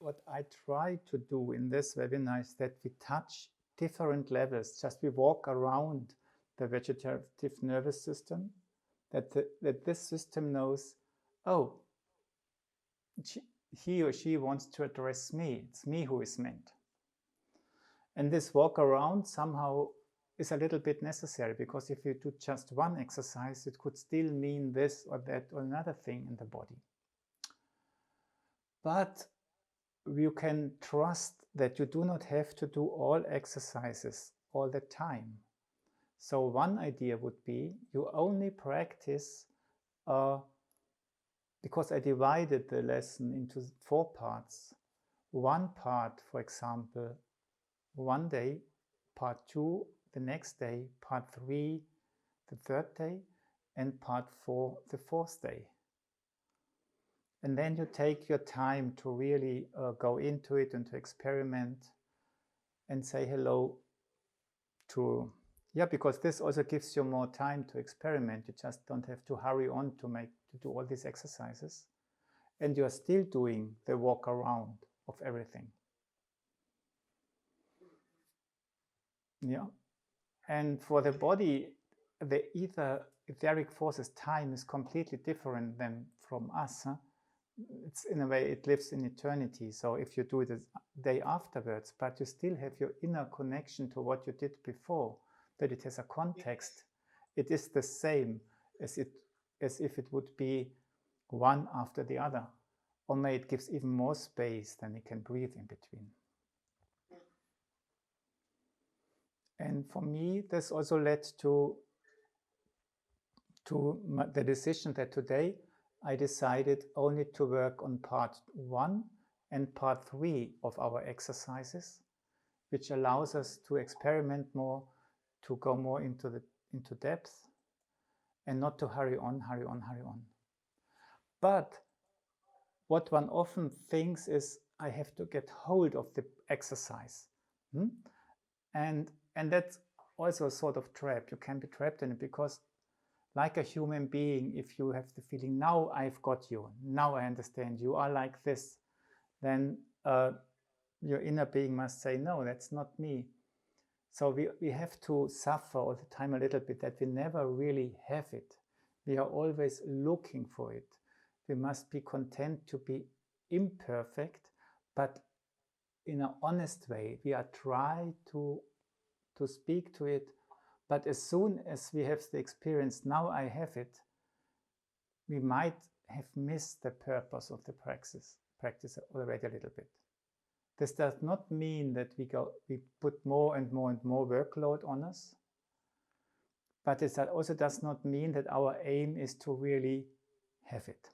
what I try to do in this webinar is that we touch different levels. Just we walk around the vegetative nervous system, that this system knows, oh, he or she wants to address me. It's me who is meant. And this walk around somehow is a little bit necessary, because if you do just one exercise, it could still mean this or that or another thing in the body. But you can trust that you do not have to do all exercises all the time. So one idea would be you only practice, because I divided the lesson into 4 parts. One part, for example, one day, part 2 the next day, part 3 the 3rd day, and part 4 the 4th day. And then you take your time to really go into it and to experiment and say hello to, because this also gives you more time to experiment. You just don't have to hurry on to do all these exercises. And you are still doing the walk around of everything. Yeah. And for the body, the etheric forces time is completely different than from us. It's in a way, it lives in eternity. So if you do it the day afterwards, but you still have your inner connection to what you did before, that it has a context, it is the same as if it would be one after the other. Or maybe it gives even more space than you can breathe in between. And for me, this also led to the decision that today I decided only to work on part 1 and part 3 of our exercises, which allows us to experiment more, to go more into depth, and not to hurry on. But what one often thinks is, I have to get hold of the exercise. And that's also a sort of trap. You can be trapped in it, because like a human being, if you have the feeling, now I've got you, now I understand, you are like this, then your inner being must say, no, that's not me. So we have to suffer all the time a little bit, that we never really have it. We are always looking for it. We must be content to be imperfect, but in an honest way. We are trying to speak to it. But as soon as we have the experience, now I have it, we might have missed the purpose of the practice already a little bit. This does not mean that we put more and more and more workload on us, but it also does not mean that our aim is to really have it.